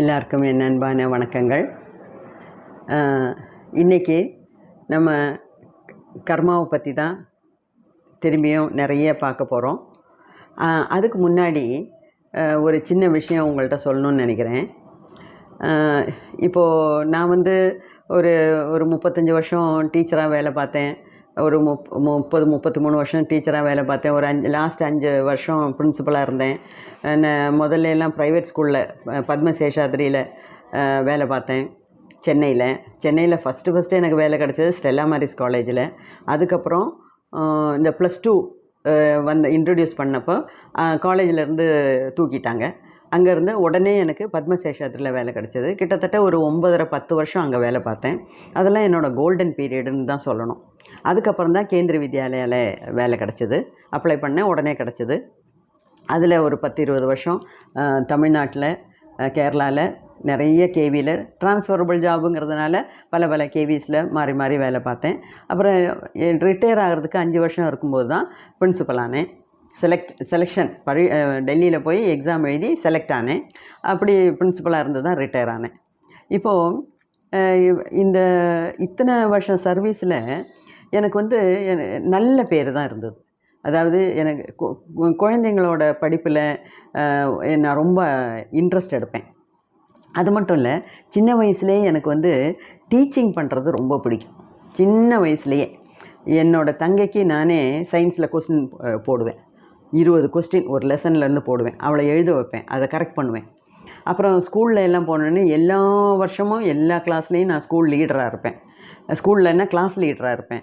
எல்லாருக்கும் என் அன்பான வணக்கங்கள். இன்றைக்கி நம்ம கர்மாவை பற்றி தான் திரும்பியும் நிறைய பார்க்க போகிறோம். அதுக்கு முன்னாடி ஒரு சின்ன விஷயம் உங்கள்கிட்ட சொல்லணும்னு நினைக்கிறேன். இப்போது நான் ஒரு 35 வருஷம் டீச்சராக வேலை பார்த்தேன். ஒரு 33 வருஷம் டீச்சராக வேலை பார்த்தேன். ஒரு லாஸ்ட் 5 வருஷம் பிரின்சிபலாக இருந்தேன். நான் முதல்ல எல்லாம் ப்ரைவேட் ஸ்கூலில் பத்மசேஷாத்ரியில் வேலை பார்த்தேன். சென்னையில் ஃபஸ்ட்டு எனக்கு வேலை கிடச்சது ஸ்டெல்லா மேரிஸ் காலேஜில். அதுக்கப்புறம் இந்த +2 இன்ட்ரடியூஸ் பண்ணப்போ காலேஜிலேருந்து தூக்கிட்டாங்க. அங்கேருந்து உடனே எனக்கு பத்மசேஷாத்ரியில் வேலை கிடச்சிது. கிட்டத்தட்ட ஒரு 9.5 வருஷம் அங்கே வேலை பார்த்தேன். அதெல்லாம் என்னோடய கோல்டன் பீரியடுன்னு தான் சொல்லணும். அதுக்கப்புறம் தான் கேந்திரிய வித்யாலயாவில் வேலை கிடச்சிது. அப்ளை பண்ணேன், உடனே கிடச்சிது. அதில் ஒரு 10-20 வருஷம் தமிழ்நாட்டில், கேரளாவில் நிறைய கேவியில் ட்ரான்ஸ்ஃபரபிள் ஜாபுங்கிறதுனால பல கேவிஸில் மாறி மாறி வேலை பார்த்தேன். அப்புறம் ரிட்டையர் ஆகிறதுக்கு 5 வருஷம் இருக்கும்போது தான் பிரின்சிபல் ஆனேன். செலெக்ஷன் டெல்லியில் போய் எக்ஸாம் எழுதி செலக்ட் ஆனேன். அப்படி பிரின்சிபலாக இருந்து தான் ரிட்டையர் ஆனேன். இப்போது இந்த இத்தனை வருஷம் சர்வீஸில் எனக்கு நல்ல பேர் தான் இருந்தது. அதாவது எனக்கு குழந்தைங்களோட படிப்பில் நான் ரொம்ப இன்ட்ரெஸ்ட் எடுப்பேன். அது மட்டும் இல்லை, சின்ன வயசுலேயே எனக்கு டீச்சிங் பண்ணுறது ரொம்ப பிடிக்கும். சின்ன வயசுலேயே என்னோடய தங்கைக்கு நானே சயின்ஸில் கொஸ்டின் போடுவேன். 20 கொஸ்டின் ஒரு லெசன்லேருந்து போடுவேன். அவளை எழுத வைப்பேன், அதை கரெக்ட் பண்ணுவேன். அப்புறம் ஸ்கூலில் எல்லாம் போனோன்னே எல்லா வருஷமும் எல்லா கிளாஸ்லேயும் நான் ஸ்கூல் லீடராக இருப்பேன். ஸ்கூலில் கிளாஸ் லீடராக இருப்பேன்.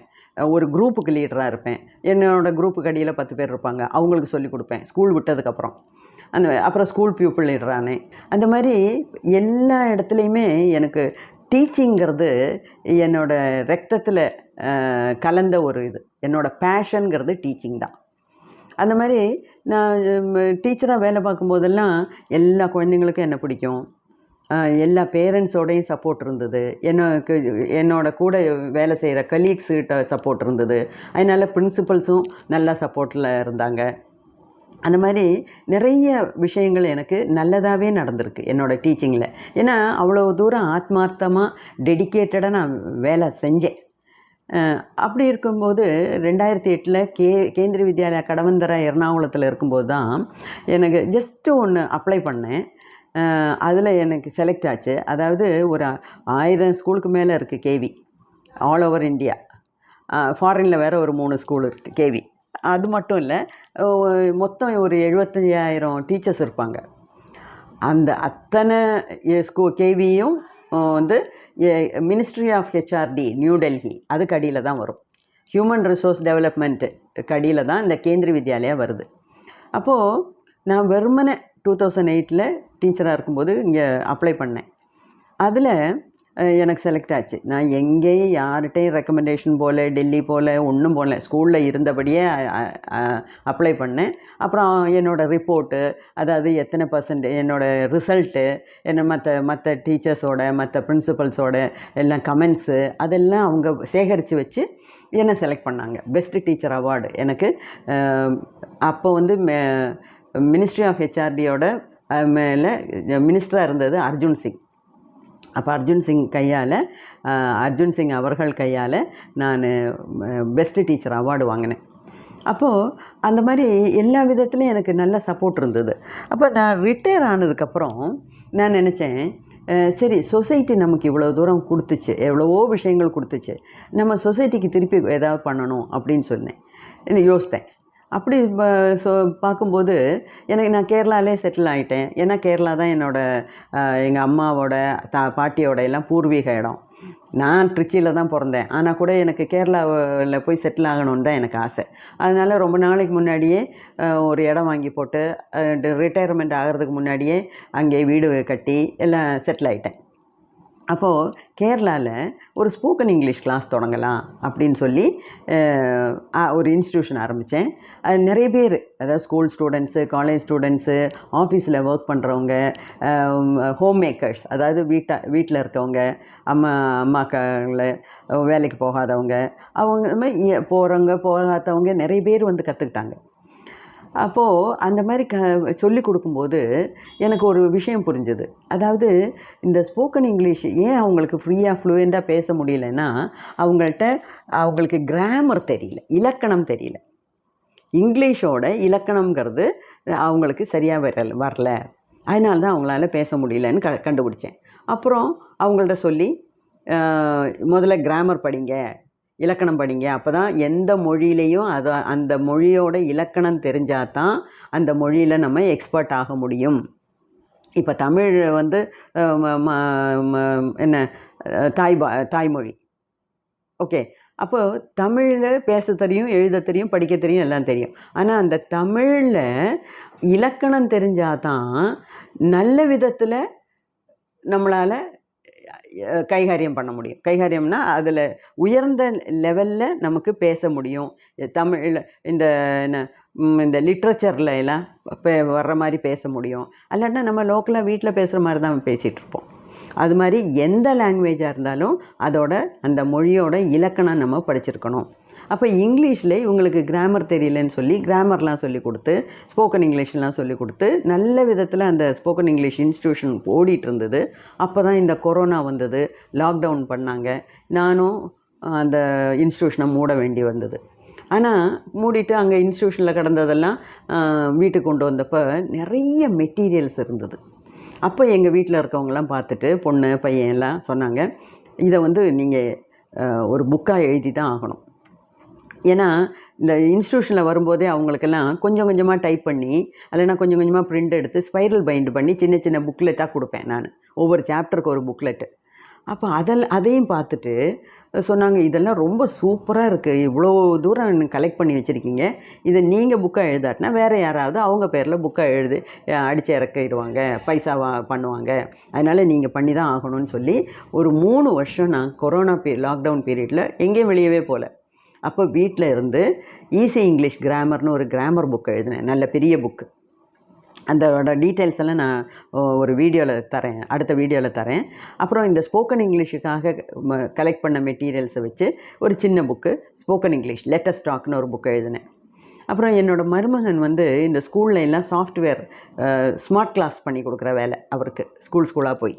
ஒரு குரூப்புக்கு லீடராக இருப்பேன். என்னோடய குரூப்புக்கு அடியில் 10 பேர் இருப்பாங்க, அவங்களுக்கு சொல்லிக் கொடுப்பேன் ஸ்கூல் விட்டதுக்கப்புறம். அப்புறம் ஸ்கூல் பியூப்பிள் லீடரானேன். அந்த மாதிரி எல்லா இடத்துலையுமே எனக்கு டீச்சிங்கிறது என்னோடய ரத்தத்தில் கலந்த ஒரு இது. என்னோடய பேஷனுங்கிறது டீச்சிங் தான். அந்த மாதிரி நான் டீச்சராக வேலை பார்க்கும்போதெல்லாம் எல்லா குழந்தைங்களுக்கும் என்ன பிடிக்கும், எல்லா பேரண்ட்ஸோடையும் சப்போர்ட் இருந்தது. என்னோட கூட வேலை செய்கிற கலீக்ஸ்கிட்ட சப்போர்ட் இருந்தது. அதனால் பிரின்சிபல்ஸும் நல்லா சப்போர்ட்டில் இருந்தாங்க. அந்த மாதிரி நிறைய விஷயங்கள் எனக்கு நல்லதாகவே நடந்திருக்கு என்னோடய டீச்சிங்கில். ஏன்னா அவ்வளோ தூரம் ஆத்மார்த்தமாக டெடிக்கேட்டடாக நான் வேலை செஞ்சேன். அப்படி இருக்கும்போது 2008 கேந்திரிய வித்யாலயா கடவந்தரா எர்ணாகுளத்தில் இருக்கும்போது தான் எனக்கு ஜஸ்ட்டு ஒன்று அப்ளை பண்ணேன். அதில் எனக்கு செலக்ட் ஆச்சு. அதாவது ஒரு 1000 ஸ்கூலுக்கு மேலே இருக்குது கேவி, ஆல் ஓவர் இந்தியா. ஃபாரினில் வேறு ஒரு 3 ஸ்கூல் இருக்குது கேவி. அது மட்டும் இல்லை, மொத்தம் ஒரு 75,000 டீச்சர்ஸ் இருப்பாங்க. அந்த அத்தனை கேவியும் ministry of HRD new Delhi, அதுக்கு அடியில் தான் வரும். ஹியூமன் ரிசோர்ஸ் டெவலப்மெண்ட்டுக்கு அடியில் தான் இந்த கேந்திரிய வித்யாலயா வருது. அப்போது நான் வெறுமனே 2008 டீச்சராக இருக்கும்போது இங்கே அப்ளை பண்ணேன். அதில் எனக்கு செலக்ட் ஆச்சு. நான் எங்கேயும் யார்கிட்டையும் ரெக்கமெண்டேஷன் போல், டெல்லி போல் ஒன்றும் போகல. ஸ்கூலில் இருந்தபடியே அப்ளை பண்ணேன். அப்புறம் என்னோடய ரிப்போர்ட்டு, அதாவது எத்தனை % என்னோடய ரிசல்ட்டு, மற்ற டீச்சர்ஸோட, மற்ற பிரின்சிபல்ஸோட எல்லாம் கமெண்ட்ஸு, அதெல்லாம் அவங்க சேகரித்து வச்சு என்னை செலக்ட் பண்ணாங்க. பெஸ்ட்டு டீச்சர் அவார்டு எனக்கு அப்போ மினிஸ்ட்ரி ஆஃப் HRDயோட மேலே மினிஸ்டராக இருந்தது அர்ஜுன் சிங். அப்போ அர்ஜுன் சிங் அவர்கள் கையால் நான் பெஸ்ட்டு டீச்சர் அவார்டு வாங்கினேன். அப்போது அந்த மாதிரி எல்லா விதத்துலையும் எனக்கு நல்ல சப்போர்ட் இருந்தது. அப்போ நான் ரிட்டையர் ஆனதுக்கப்புறம் நான் நினச்சேன், சரி சொசைட்டி நமக்கு இவ்வளோ தூரம் கொடுத்துச்சு, எவ்வளவோ விஷயங்கள் கொடுத்துச்சு, நம்ம சொசைட்டிக்கு திருப்பி ஏதாவது பண்ணணும் அப்படின்னு சொன்னேன், யோசித்தேன். அப்படி பார்க்கும்போது நான் கேரளாலே செட்டில் ஆகிட்டேன். ஏன்னா கேரளா தான் எங்கள் அம்மாவோட பாட்டியோட எல்லாம் பூர்வீக இடம். நான் ட்ரிச்சியில் தான் பிறந்தேன். ஆனால் கூட எனக்கு கேரளாவில் போய் செட்டில் ஆகணுன்னு தான் எனக்கு ஆசை. அதனால் ரொம்ப நாளைக்கு முன்னாடியே ஒரு இடம் வாங்கி போட்டு ரிட்டையர்மெண்ட் ஆகிறதுக்கு முன்னாடியே அங்கே வீடு கட்டி எல்லாம் செட்டில் ஆகிட்டேன். அப்போது கேரளாவில் ஒரு ஸ்போக்கன் இங்கிலீஷ் கிளாஸ் தொடங்கலாம் அப்படின்னு சொல்லி ஒரு இன்ஸ்டியூஷன் ஆரம்பித்தேன். அது நிறைய பேர், அதாவது ஸ்கூல் ஸ்டூடெண்ட்ஸு, காலேஜ் ஸ்டூடெண்ட்ஸு, ஆஃபீஸில் ஒர்க் பண்ணுறவங்க, ஹோம் மேக்கர்ஸ், அதாவது வீட்டில் இருக்கவங்க, அம்மாக்கள், வேலைக்கு போகாதவங்க, அவங்க மாதிரி போகிறவங்க போகாதவங்க நிறைய பேர் கற்றுக்கிட்டாங்க. அப்போது அந்த மாதிரி சொல்லிக் கொடுக்கும்போது எனக்கு ஒரு விஷயம் புரிஞ்சுது. அதாவது இந்த ஸ்போக்கன் இங்கிலீஷ் ஏன் அவங்களுக்கு ஃப்ரீயாக ஃப்ளூயண்ட்டாக பேச முடியலன்னா, அவங்களுக்கு கிராமர் தெரியல, இலக்கணம் தெரியல. இங்கிலீஷோட இலக்கணங்கிறது அவங்களுக்கு சரியாக வரல. அதனால தான் அவங்களால பேச முடியலன்னு கண்டுபிடிச்சேன். அப்புறம் அவங்கள்ட்ட சொல்லி முதல்ல கிராமர் படிங்க, இலக்கணம் படிங்க. அப்போ தான் எந்த மொழியிலையும் அந்த மொழியோட இலக்கணம் தெரிஞ்சால் தான் அந்த மொழியில் நம்ம எக்ஸ்பர்ட் ஆக முடியும். இப்போ தமிழ் வந்து என்ன தாய்மொழி. ஓகே, அப்போது தமிழில் பேச தெரியும், எழுத தெரியும், படிக்க தெரியும், எல்லாம் தெரியும். ஆனால் அந்த தமிழில் இலக்கணம் தெரிஞ்சால் தான் நல்ல விதத்தில் நம்மளால் கைகாரியம் பண்ண முடியும். கைகாரியம்னா அதில் உயர்ந்த லெவலில் நமக்கு பேச முடியும். தமிழில் இந்த லிட்ரேச்சரில் எல்லாம் வர்ற மாதிரி பேச முடியும். இல்லாட்டினா நம்ம லோக்கலாக வீட்டில் பேசுகிற மாதிரி தான் பேசிகிட்ருப்போம். அது மாதிரி எந்த லாங்குவேஜாக இருந்தாலும் அதோட அந்த மொழியோட இலக்கணம் நம்ம படிச்சிருக்கணும். அப்போ இங்கிலீஷில் இவங்களுக்கு கிராமர் தெரியலன்னு சொல்லி கிராமர்லாம் சொல்லி கொடுத்து, ஸ்போக்கன் இங்கிலீஷ்லாம் சொல்லி கொடுத்து நல்ல விதத்தில் அந்த ஸ்போக்கன் இங்கிலீஷ் இன்ஸ்டியூஷன் ஓடிட்டு இருந்தது. அப்போ தான் இந்த கொரோனா வந்தது, லாக்டவுன் பண்ணாங்க. நானும் அந்த இன்ஸ்டியூஷனை மூட வேண்டி வந்தது. ஆனால் மூடிட்டு அங்கே இன்ஸ்டியூஷனில் கிடந்ததெல்லாம் வீட்டுக்கு கொண்டு வந்தப்போ நிறைய மெட்டீரியல்ஸ் இருந்தது. அப்போ எங்கள் வீட்டில் இருக்கவங்களாம் பார்த்துட்டு, பொண்ணு பையன் எல்லாம் சொன்னாங்க, இதை வந்து நீங்கள் ஒரு புக்காக எழுதி தான் ஆகணும். ஏன்னா இந்த இன்ஸ்டியூஷனில் வரும்போதே அவங்களுக்கெல்லாம் கொஞ்சம் கொஞ்சமாக டைப் பண்ணி, இல்லைனா கொஞ்சம் கொஞ்சமாக பிரிண்ட் எடுத்து ஸ்பைரல் பைண்ட் பண்ணி சின்ன சின்ன புக்லெட்டாக கொடுப்பேன் நான். ஒவ்வொரு சாப்டருக்கு ஒரு புக்லெட்டு. அப்போ அதையும் பார்த்துட்டு சொன்னாங்க, இதெல்லாம் ரொம்ப சூப்பராக இருக்குது, இவ்வளோ தூரம் கலெக்ட் பண்ணி வச்சுருக்கீங்க, இதை நீங்கள் புக்காக எழுதாட்டினா வேறு யாராவது அவங்க பேரில் புக்காக அடித்து இறக்கிடுவாங்க, பைசாவா பண்ணுவாங்க, அதனால் நீங்கள் பண்ணி தான் ஆகணும்னு சொல்லி ஒரு 3 வருஷம் நான் கொரோனா லாக்டவுன் பீரியடில் எங்கேயும் வெளியவே போகல. அப்போ வீட்டில் இருந்து ஈஸி இங்கிலீஷ் கிராமர்னு ஒரு கிராமர் புக் எழுதினேன், நல்ல பெரிய புக்கு. அதோட டீட்டெயில்ஸ் எல்லாம் நான் ஒரு வீடியோவில் தரேன், அடுத்த வீடியோவில் தரேன். அப்புறம் இந்த ஸ்போக்கன் இங்கிலீஷுக்காக கலெக்ட் பண்ண மெட்டீரியல்ஸை வச்சு ஒரு சின்ன புக்கு ஸ்போக்கன் இங்கிலீஷ் லேட்டஸ்ட் ஸ்டாக்னு ஒரு புக் எழுதினேன். அப்புறம் என்னோடய மருமகன் வந்து இந்த ஸ்கூலில் எல்லாம் சாஃப்ட்வேர் ஸ்மார்ட் கிளாஸ் பண்ணி கொடுக்குற வேலை அவருக்கு, ஸ்கூலாக போய்.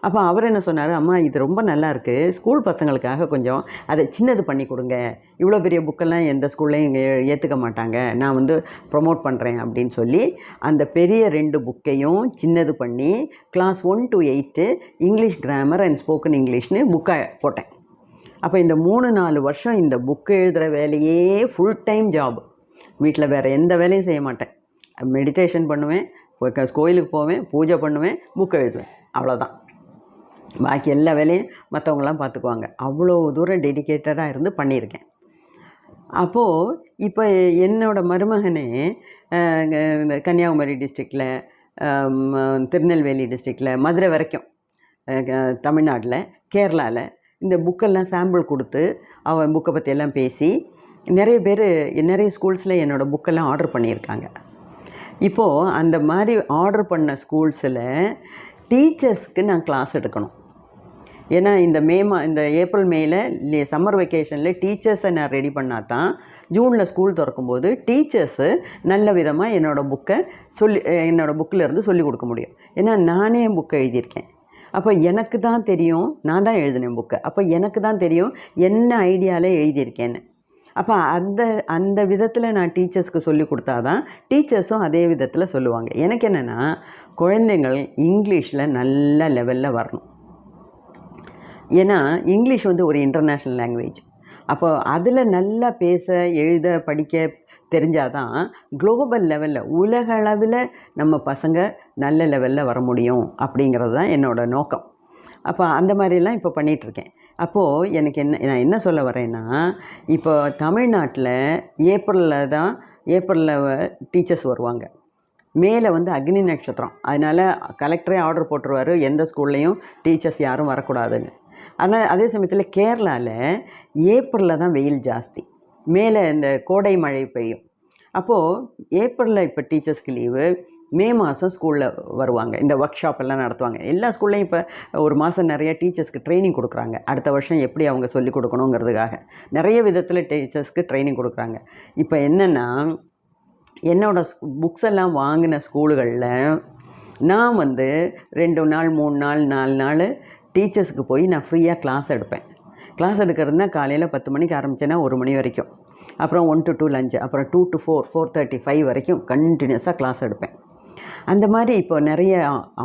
அப்போ அவர் என்ன சொன்னார், அம்மா இது ரொம்ப நல்லா இருக்குது, ஸ்கூல் பசங்களுக்காக கொஞ்சம் அதை சின்னது பண்ணி கொடுங்க, இவ்வளோ பெரிய புக்கெல்லாம் எந்த ஸ்கூல்லையும் இங்கே ஏற்றுக்க மாட்டாங்க, நான் வந்து ப்ரொமோட் பண்ணுறேன் அப்படின்னு சொல்லி அந்த பெரிய 2 புக்கையும் சின்னது பண்ணி class 1 to 8 English grammar and spoken இங்கிலீஷ்னு புக்கை போட்டேன். அப்போ இந்த 3-4 வருஷம் இந்த புக்கு எழுதுகிற வேலையே ஃபுல் டைம் ஜாப். வீட்டில் வேறு எந்த வேலையும் செய்ய மாட்டேன். மெடிடேஷன் பண்ணுவேன், கோயிலுக்கு போவேன், பூஜை பண்ணுவேன், புக்கு எழுதுவேன், அவ்வளோதான். பாக்கி எல்லா வேலையும் மற்றவங்களாம் பார்த்துக்குவாங்க. அவ்வளோ தூரம் டெடிக்கேட்டடாக இருந்து பண்ணியிருக்கேன். அப்போது இப்போ என்னோடய மருமகனே இந்த கன்னியாகுமரி டிஸ்ட்ரிக்டில், திருநெல்வேலி டிஸ்ட்ரிக்டில், மதுரை வரைக்கும், தமிழ்நாட்டில், கேரளாவில் இந்த புக்கெல்லாம் சாம்பிள் கொடுத்து அவன் புக்கை பற்றி எல்லாம் பேசி நிறைய ஸ்கூல்ஸில் என்னோடய புக்கெல்லாம் ஆர்டர் பண்ணியிருக்காங்க. இப்போது அந்த மாதிரி ஆர்டர் பண்ண ஸ்கூல்ஸில் டீச்சர்ஸ்க்கு நான் கிளாஸ் எடுக்கணும். ஏன்னா இந்த ஏப்ரல் மேயில் சம்மர் வெக்கேஷனில் டீச்சர்ஸை நான் ரெடி பண்ணால் தான் ஜூனில் ஸ்கூல் திறக்கும்போது டீச்சர்ஸு நல்ல விதமாக என்னோடய புக்கிலேருந்து சொல்லிக் கொடுக்க முடியும். ஏன்னா நானே என் புக்கை எழுதியிருக்கேன். அப்போ எனக்கு தான் தெரியும், நான் தான் எழுதினேன் புக்கை. அப்போ எனக்கு தான் தெரியும் என்ன ஐடியாவில் எழுதியிருக்கேன்னு. அப்போ அந்த விதத்தில் நான் டீச்சர்ஸ்க்கு சொல்லி கொடுத்தா தான் டீச்சர்ஸும் அதே விதத்தில் சொல்லுவாங்க. எனக்கு என்னென்னா, குழந்தைங்கள் இங்கிலீஷில் நல்ல லெவலில் வரணும். ஏன்னா இங்கிலீஷ் வந்து ஒரு இன்டர்நேஷ்னல் லாங்குவேஜ். அப்போ அதில் நல்லா பேச, எழுத, படிக்க தெரிஞ்சால் தான் குளோபல் லெவலில், உலக அளவில் நம்ம பசங்க நல்ல லெவலில் வர முடியும் அப்படிங்கிறது தான் என்னோடய நோக்கம். அப்போ அந்த மாதிரிலாம் இப்போ பண்ணிகிட்ருக்கேன். அப்போது எனக்கு நான் என்ன சொல்ல வரேன்னா, இப்போ தமிழ்நாட்டில் ஏப்ரலில் டீச்சர்ஸ் வருவாங்க. மேலே வந்து அக்னி நட்சத்திரம், அதனால் கலெக்டரே ஆர்டர் போட்டுருவார், எந்த ஸ்கூல்லையும் டீச்சர்ஸ் யாரும் வரக்கூடாதுன்னு. ஆனால் அதே சமயத்தில் கேரளாவில் ஏப்ரலில் தான் வெயில் ஜாஸ்தி, மேலே இந்த கோடை மழை பெய்யும். அப்போது ஏப்ரலில் இப்போ டீச்சர்ஸ்க்கு லீவு, மே மாதம் ஸ்கூலில் வருவாங்க, இந்த ஒர்க் ஷாப் எல்லாம் நடத்துவாங்க. எல்லா ஸ்கூல்லையும் இப்போ ஒரு மாதம் நிறைய டீச்சர்ஸ்க்கு ட்ரைனிங் கொடுக்குறாங்க. அடுத்த வருஷம் எப்படி அவங்க சொல்லிக் கொடுக்கணுங்கிறதுக்காக நிறைய விதத்தில் டீச்சர்ஸ்க்கு ட்ரைனிங் கொடுக்குறாங்க. இப்போ என்னென்னா, என்னோடய புக்ஸ் எல்லாம் வாங்கின ஸ்கூலுகளில் நான் வந்து 2 நாள் 3 நாள் 4 நாள் டீச்சர்ஸுக்கு போய் நான் ஃப்ரீயாக கிளாஸ் எடுப்பேன். கிளாஸ் எடுக்கிறதுனா காலையில் 10 மணிக்கு ஆரம்பித்தேன்னா 1 மணி வரைக்கும், அப்புறம் 1 to 2 லஞ்சு, அப்புறம் 2 to 4, 4:35 வரைக்கும் கண்டினியூஸாக கிளாஸ் எடுப்பேன். அந்த மாதிரி இப்போ நிறைய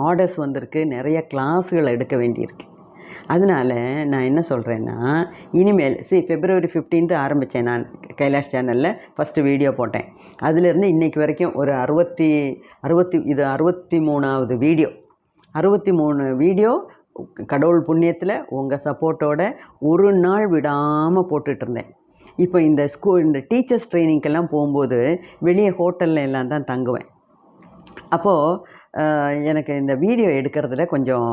ஆர்டர்ஸ் வந்திருக்கு, நிறைய கிளாஸுகள் எடுக்க வேண்டியிருக்கு. அதனால் நான் என்ன சொல்கிறேன்னா, இனிமேல் February 15 ஆரம்பித்தேன் நான் கைலாஷ் சேனலில் ஃபஸ்ட்டு வீடியோ போட்டேன். அதிலேருந்து இன்றைக்கி வரைக்கும் ஒரு 63வது வீடியோ. 63 வீடியோ கடவுள் புண்ணியத்தில் உங்கள் சப்போர்ட்டோட ஒரு நாள் விடாமல் போட்டுட்ருந்தேன். இப்போ இந்த டீச்சர்ஸ் ட்ரைனிங்க்கெல்லாம் போகும்போது வெளியே ஹோட்டலில் எல்லாம் தான் தங்குவேன். அப்போது எனக்கு இந்த வீடியோ எடுக்கிறதுல கொஞ்சம்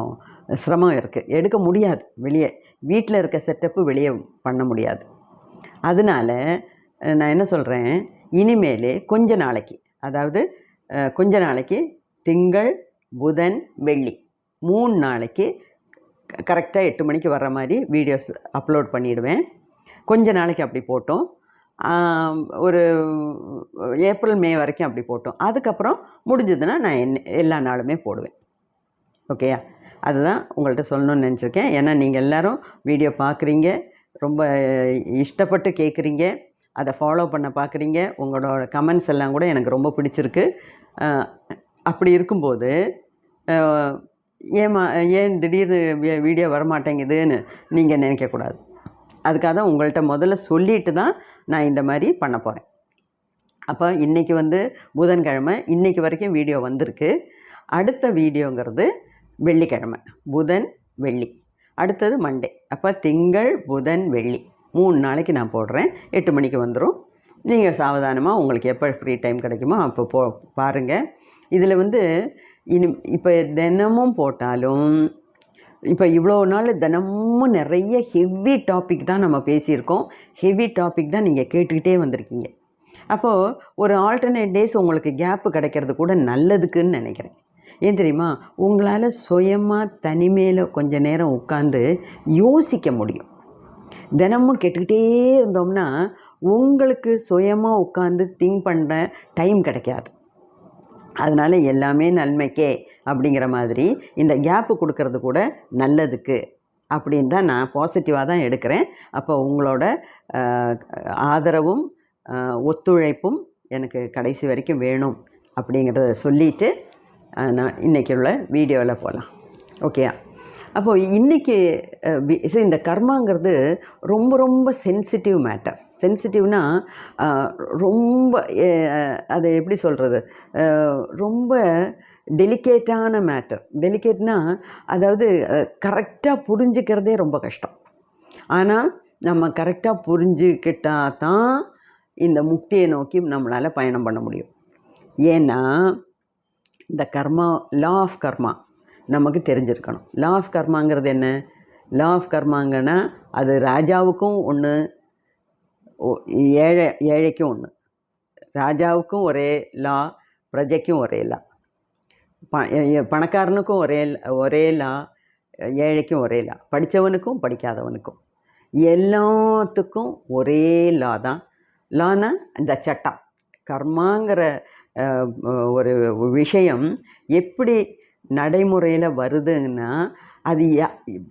சிரமம் இருக்குது. எடுக்க முடியாது, வெளியே வீட்டில் இருக்க செட்டப்பு வெளியே பண்ண முடியாது. அதனால் நான் என்ன சொல்கிறேன், இனிமேல் கொஞ்ச நாளைக்கு, அதாவது கொஞ்ச நாளைக்கு திங்கள் புதன் வெள்ளி 3 நாளைக்கு கரெக்டாக 8 மணிக்கு வர்ற மாதிரி வீடியோஸ் அப்லோட் பண்ணிவிடுவேன். கொஞ்ச நாளைக்கு அப்படி போட்டோம், ஒரு ஏப்ரல் மே வரைக்கும் அப்படி போட்டோம். அதுக்கப்புறம் முடிஞ்சதுன்னா நான் எல்லா நாளுமே போடுவேன். ஓகேயா? அதுதான் உங்கள்கிட்ட சொல்லணும்னு நினச்சிருக்கேன். ஏன்னா நீங்கள் எல்லோரும் வீடியோ பார்க்குறீங்க, ரொம்ப இஷ்டப்பட்டு கேட்குறீங்க, அதை ஃபாலோ பண்ண பார்க்குறீங்க. உங்களோட கமெண்ட்ஸ் எல்லாம் கூட எனக்கு ரொம்ப பிடிச்சிருக்கு. அப்படி இருக்கும்போது ஏன் திடீர்னு வீடியோ வரமாட்டேங்குதுன்னு நீங்கள் நினைக்கக்கூடாது. அதுக்காக தான் உங்கள்கிட்ட முதல்ல சொல்லிட்டு தான் நான் இந்த மாதிரி பண்ண போகிறேன். அப்போ இன்றைக்கி வந்து புதன்கிழமை, இன்றைக்கி வரைக்கும் வீடியோ வந்திருக்கு. அடுத்த வீடியோங்கிறது வெள்ளிக்கிழமை, புதன் வெள்ளி, அடுத்தது மண்டே. அப்போ திங்கள் புதன் வெள்ளி 3 நாளைக்கு நான் போடுறேன். 8 மணிக்கு வந்துடும். நீங்கள் சாவதானமாக உங்களுக்கு எப்போ ஃப்ரீ டைம் கிடைக்குமோ அப்போ பாருங்கள். இதில் வந்து இப்போ தினமும் போட்டாலும், இப்போ இவ்வளோ நாள் தினமும் நிறைய ஹெவி டாபிக் தான் நம்ம பேசியிருக்கோம். ஹெவி டாபிக் தான் நீங்கள் கேட்டுக்கிட்டே வந்திருக்கீங்க. அப்போது ஒரு ஆல்டர்னேட் டேஸ் உங்களுக்கு கேப்பு கிடைக்கிறது கூட நல்லதுக்குன்னு நினைக்கிறேன். ஏன் தெரியுமா, உங்களால் சுயமாக தனிமையில் கொஞ்சம் நேரம் உட்காந்து யோசிக்க முடியும். தினமும் கேட்டுக்கிட்டே இருந்தோம்னா உங்களுக்கு சுயமாக உட்காந்து திங்க் பண்ணுற டைம் கிடைக்காது. அதனால் எல்லாமே நன்மைக்கே அப்படிங்கிற மாதிரி இந்த கேப்பு கொடுக்கறது கூட நல்லதுக்கு அப்படின்னு தான் நான் பாசிட்டிவாக தான் எடுக்கிறேன். அப்போ உங்களோட ஆதரவும் ஒத்துழைப்பும் எனக்கு கடைசி வரைக்கும் வேணும் அப்படிங்கிறத சொல்லிவிட்டு நான் இன்றைக்கி உள்ள வீடியோவில் போகலாம். ஓகேயா? அப்போது இன்றைக்கி இந்த கர்மாங்கிறது ரொம்ப ரொம்ப சென்சிட்டிவ் மேட்டர். சென்சிட்டிவ்னால் ரொம்ப அதை எப்படி சொல்கிறது, ரொம்ப டெலிகேட்டான மேட்டர். டெலிகேட்னால் அதாவது கரெக்டாக புரிஞ்சுக்கிறதே ரொம்ப கஷ்டம். ஆனால் நம்ம கரெக்டாக புரிஞ்சுக்கிட்டால் தான் இந்த முக்தியை நோக்கி நம்மளால் பயணம் பண்ண முடியும். ஏன்னா இந்த கர்மா, லா ஆஃப் கர்மா நமக்கு தெரிஞ்சிருக்கணும். லா ஆஃப் கர்மாங்கிறது என்ன? லா ஆஃப் கர்மாங்கன்னா அது ராஜாவுக்கும் ஒன்று, ஏழைக்கும் ஒன்று. ராஜாவுக்கும் ஒரே லா, பிரஜைக்கும் ஒரே லா, பணக்காரனுக்கும் ஒரே லா, ஏழைக்கும் ஒரே லா, படித்தவனுக்கும் படிக்காதவனுக்கும் எல்லாத்துக்கும் ஒரே லா தான். லானா இந்த சட்டம். கர்மாங்கிற ஒரு விஷயம் எப்படி நடைமுறையில் வருதுன்னா அது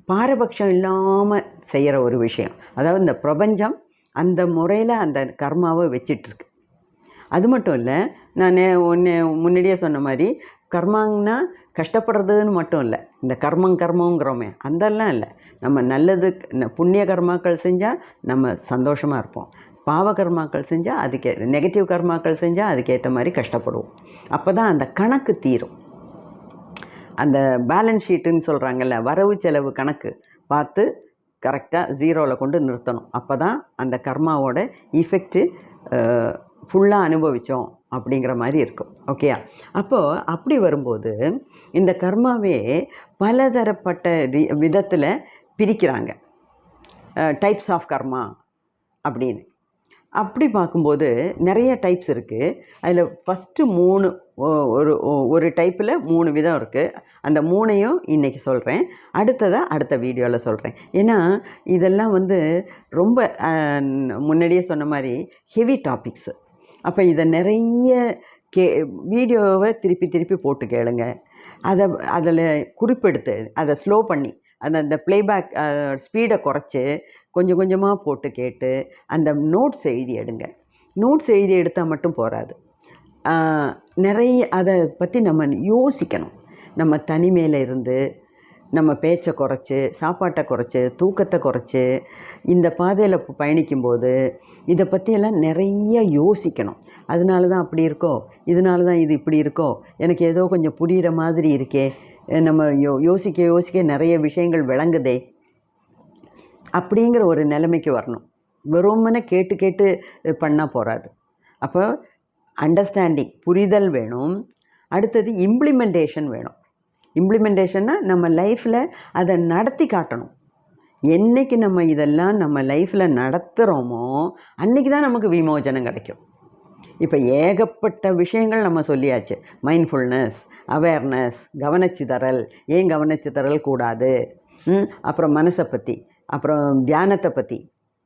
பாரபட்சம் இல்லாமல் செய்கிற ஒரு விஷயம். அதாவது இந்த பிரபஞ்சம் அந்த முறையில் அந்த கர்மாவை வச்சிட்ருக்கு. அது மட்டும் இல்லை, நான் முன்னாடியே சொன்ன மாதிரி கர்மாங்கன்னா கஷ்டப்படுறதுன்னு மட்டும் இல்லை. இந்த கர்மங்கிறோமே அதெல்லாம் இல்லை. நம்ம நல்லது புண்ணிய கர்மாக்கள் செஞ்சால் நம்ம சந்தோஷமாக இருப்போம். பாவ கர்மாக்கள் செஞ்சால் நெகட்டிவ் கர்மாக்கள் செஞ்சால் அதுக்கேற்ற மாதிரி கஷ்டப்படுவோம். அப்போ தான் அந்த கணக்கு தீரும். அந்த பேலன்ஸ் ஷீட்டுன்னு சொல்கிறாங்கல்ல, வரவு செலவு கணக்கு பார்த்து கரெக்டாக 0வில் கொண்டு நிறுத்தணும். அப்போ தான் அந்த கர்மாவோட இஃபெக்ட்டு ஃபுல்லாக அனுபவித்தோம் அப்படிங்கிற மாதிரி இருக்கும். ஓகேயா? அப்போது அப்படி வரும்போது இந்த கர்மாவே பலதரப்பட்ட விதத்தில் பிரிக்கிறாங்க. டைப்ஸ் ஆஃப் கர்மா அப்படின்னு. அப்படி பார்க்கும்போது நிறைய டைப்ஸ் இருக்குது. அதில் ஃபஸ்ட்டு 3 ஒரு டைப்பில் 3 விதம் இருக்குது. அந்த 3ஐயும் இன்றைக்கி சொல்கிறேன். அடுத்த வீடியோவில் சொல்கிறேன். ஏன்னா இதெல்லாம் ரொம்ப முன்னாடியே சொன்ன மாதிரி ஹெவி டாபிக்ஸு. அப்போ இதை நிறைய வீடியோவை திருப்பி திருப்பி போட்டு கேளுங்க. அதில் குறிப்பெடுத்து அதை ஸ்லோ பண்ணி அந்த ப்ளேபேக் ஸ்பீடை குறைச்சி கொஞ்சம் கொஞ்சமாக போட்டு கேட்டு அந்த நோட்ஸ் எழுதி எடுங்க. நோட்ஸ் எழுதி எடுத்தால் மட்டும் போகாது, நிறைய அதை பற்றி நம்ம யோசிக்கணும். நம்ம தனிமையில் இருந்து நம்ம பேச்சை குறைச்சி, சாப்பாட்டை குறைச்சி, தூக்கத்தை குறைச்சி இந்த பாதையில் பயணிக்கும்போது இதை பற்றியெல்லாம் நிறைய யோசிக்கணும். அதனால தான் அப்படி இருக்கோ, இதனால தான் இது இப்படி இருக்கோ, எனக்கு ஏதோ கொஞ்சம் புரிகிற மாதிரி இருக்கே, நம்ம யோசிக்க யோசிக்க நிறைய விஷயங்கள் விளங்குதே அப்படிங்கிற ஒரு நிலைமைக்கு வரணும். வெறுமனே கேட்டு கேட்டு பண்ணால் போகாது. அப்போ அண்டர்ஸ்டாண்டிங், புரிதல் வேணும். அடுத்தது இம்ப்ளிமெண்டேஷன் வேணும். இம்ப்ளிமெண்டேஷன்னா நம்ம லைஃப்பில் அதை நடத்தி காட்டணும். என்றைக்கு நம்ம இதெல்லாம் நம்ம லைஃப்பில் நடத்துகிறோமோ அன்றைக்கி தான் நமக்கு விமோசனம் கிடைக்கும். இப்போ ஏகப்பட்ட விஷயங்கள் நம்ம சொல்லியாச்சு. மைண்ட்ஃபுல்னஸ், அவேர்னஸ், கவனச்சிதறல், ஏன் கவனச்சிதறல் கூடாது, அப்புறம் மனசை பற்றி, அப்புறம் தியானத்தை பற்றி,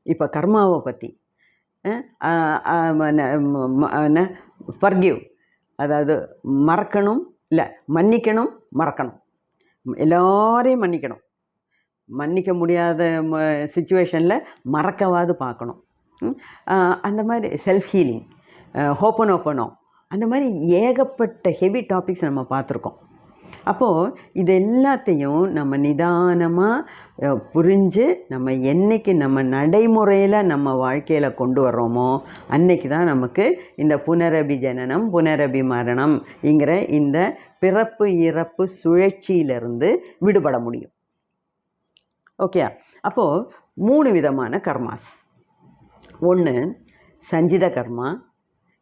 இப்போ கர்மாவை பற்றி, ஃபர்கிவ், அதாவது மறக்கணும், இல்லை மன்னிக்கணும், மறக்கணும், எல்லோரையும் மன்னிக்கணும். மன்னிக்க முடியாத சிச்சுவேஷனில் மறக்கவாது பார்க்கணும். அந்த மாதிரி செல்ஃப் ஹீலிங், ஹோப்பனோப்பனோ, அந்த மாதிரி ஏகப்பட்ட ஹெவி டாபிக்ஸ் நம்ம பார்த்துருக்கோம். அப்போது இது எல்லாத்தையும் நம்ம நிதானமாக புரிஞ்சு நம்ம என்றைக்கு நம்ம நடைமுறையில் நம்ம வாழ்க்கையில் கொண்டு வர்றோமோ அன்றைக்கி தான் நமக்கு இந்த புனரபி ஜனனம் புனரபி மரணம்ங்கிற இந்த பிறப்பு இறப்பு சுழற்சியிலிருந்து விடுபட முடியும். ஓகே, அப்போது 3 விதமான கர்மாஸ். ஒன்று சஞ்சித கர்மா,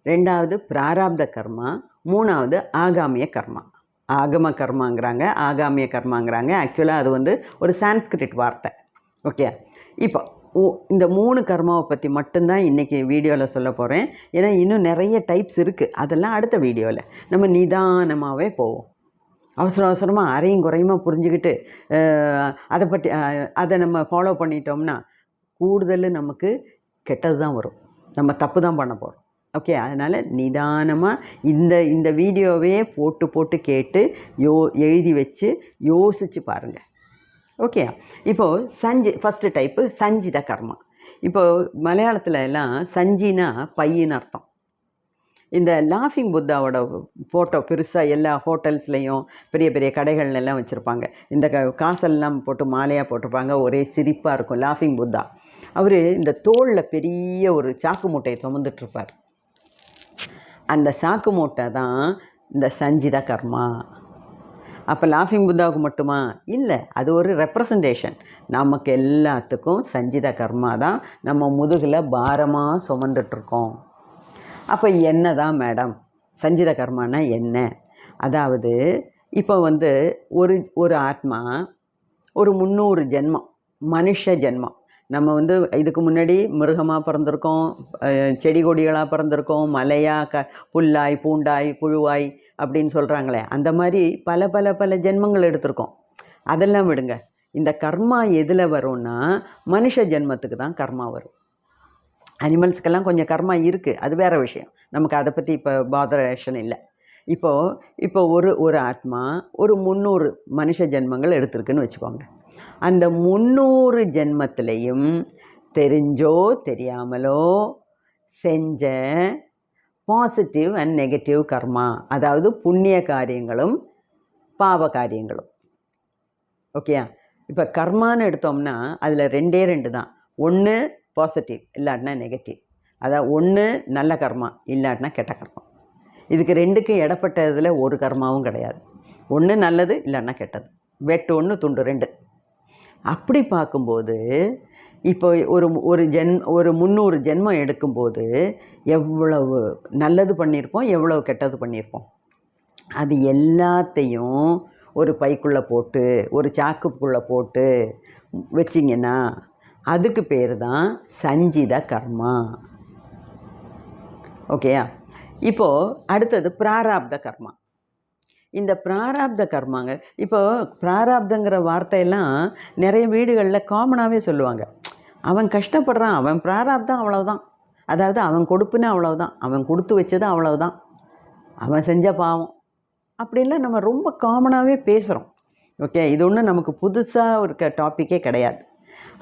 2வது பிராராப்த கர்மா, 3வது ஆகாமிய கர்மா. ஆகம கர்மாங்கிறாங்க, ஆகாமிய கர்மாங்கிறாங்க. ஆக்சுவலாக அது ஒரு சான்ஸ்கிரிட் வார்த்தை. ஓகே, இப்போ இந்த 3 கர்மாவை பற்றி மட்டும்தான் இன்றைக்கி வீடியோவில் சொல்ல போகிறேன். ஏன்னா இன்னும் நிறைய டைப்ஸ் இருக்குது, அதெல்லாம் அடுத்த வீடியோவில் நம்ம நிதானமாகவே போவோம். அவசர அவசரமாக அரையும் குறையுமா புரிஞ்சுக்கிட்டு அதை நம்ம ஃபாலோ பண்ணிட்டோம்னா கூடுதல் நமக்கு கெட்டது தான் வரும், நம்ம தப்பு தான் பண்ண போகிறோம். ஓகே, அதனால் நிதானமாக இந்த வீடியோவே போட்டு போட்டு கேட்டு எழுதி வச்சு யோசித்து பாருங்கள். ஓகே, இப்போது ஃபஸ்ட்டு டைப்பு சஞ்சித கர்மா. இப்போது மலையாளத்தில் எல்லாம் சஞ்சினா பையின்னு அர்த்தம். இந்த லாஃபிங் புத்தாவோட ஃபோட்டோ பெருசாக எல்லா ஹோட்டல்ஸ்லேயும் பெரிய பெரிய கடைகள்லாம் வச்சுருப்பாங்க. இந்த காசெல்லாம் போட்டு மாலையாக போட்டிருப்பாங்க, ஒரே சிரிப்பாக இருக்கும். லாஃபிங் புத்தா அவர் இந்த தோளில் பெரிய ஒரு சாக்கு மூட்டையை சுமந்துட்டுருப்பார். அந்த சாக்கு மூட்டை தான் இந்த சஞ்சித கர்மா. அப்போ லாஃபிங் புத்தாவுக்கு மட்டுமா? இல்லை, அது ஒரு ரெப்ரசன்டேஷன். நமக்கு எல்லாத்துக்கும் சஞ்சித கர்மா தான் நம்ம முதுகில் பாரமாக சுமந்துட்டுருக்கோம். அப்போ என்ன தான் மேடம் சஞ்சித கர்மானா என்ன? அதாவது இப்போ ஒரு ஆத்மா ஒரு 300 ஜென்மம், மனுஷ ஜென்மம். நம்ம இதுக்கு முன்னாடி மிருகமாக பிறந்திருக்கோம், செடி கொடிகளாக பிறந்திருக்கோம், மலையாக புல்லாய் பூண்டாய் புழுவாய் அப்படின்னு சொல்கிறாங்களே, அந்த மாதிரி பல பல பல ஜென்மங்கள் எடுத்திருக்கோம். அதெல்லாம் விடுங்க. இந்த கர்மா எதில் வரும்னா மனுஷ ஜென்மத்துக்கு தான் கர்மா வரும். அனிமல்ஸ்க்கெல்லாம் கொஞ்சம் கர்மா இருக்குது, அது வேறு விஷயம். நமக்கு அதை பற்றி இப்போ பாதரேஷன் இல்லை. இப்போ ஒரு ஆத்மா ஒரு 300 மனுஷ ஜென்மங்கள் எடுத்திருக்குன்னு வச்சுக்கோங்க. அந்த 300 ஜென்மத்திலையும் தெரிஞ்சோ தெரியாமலோ செஞ்ச பாசிட்டிவ் அண்ட் நெகட்டிவ் கர்மா, அதாவது புண்ணிய காரியங்களும் பாவ காரியங்களும். ஓகேயா? இப்போ கர்மான்னு எடுத்தோம்னா அதில் 2 தான். ஒன்று பாசிட்டிவ் இல்லாட்டினா நெகட்டிவ். அதாவது ஒன்று நல்ல கர்மா இல்லாட்டினா கெட்ட கர்மா. இதுக்கு 2க்கும் இடப்பட்டதில் ஒரு கர்மாவும் கிடையாது. ஒன்று நல்லது இல்லைன்னா கெட்டது, வெட்டு 1 துண்டு 2. அப்படி பார்க்கும்போது இப்போ ஒரு 300 ஜென்மம் எடுக்கும்போது எவ்வளவு நல்லது பண்ணியிருப்போம், எவ்வளவு கெட்டது பண்ணியிருப்போம். அது எல்லாத்தையும் ஒரு பைக்குள்ளே போட்டு ஒரு சாக்குக்குள்ளே போட்டு வச்சிங்கன்னா அதுக்கு பேர் தான் சஞ்சித கர்மா. ஓகேயா? இப்போது அடுத்தது பிராராப்த கர்மா. இந்த பிராராப்த கர்மாங்க, இப்போது பிராராப்தங்கிற வார்த்தையெல்லாம் நிறைய வீடுகளில் காமனாகவே சொல்லுவாங்க. அவன் கஷ்டப்படுறான், அவன் பிராராப்தம், அவ்வளோதான். அதாவது அவன் கொடுப்புன்னு அவ்வளவுதான், அவன் கொடுத்து வச்சது அவ்வளவுதான், அவன் செஞ்ச பாவம் அப்படின்லாம் நம்ம ரொம்ப காமனாகவே பேசுகிறோம். ஓகே, இது ஒன்றும் நமக்கு புதுசாக இருக்க டாப்பிக்கே கிடையாது.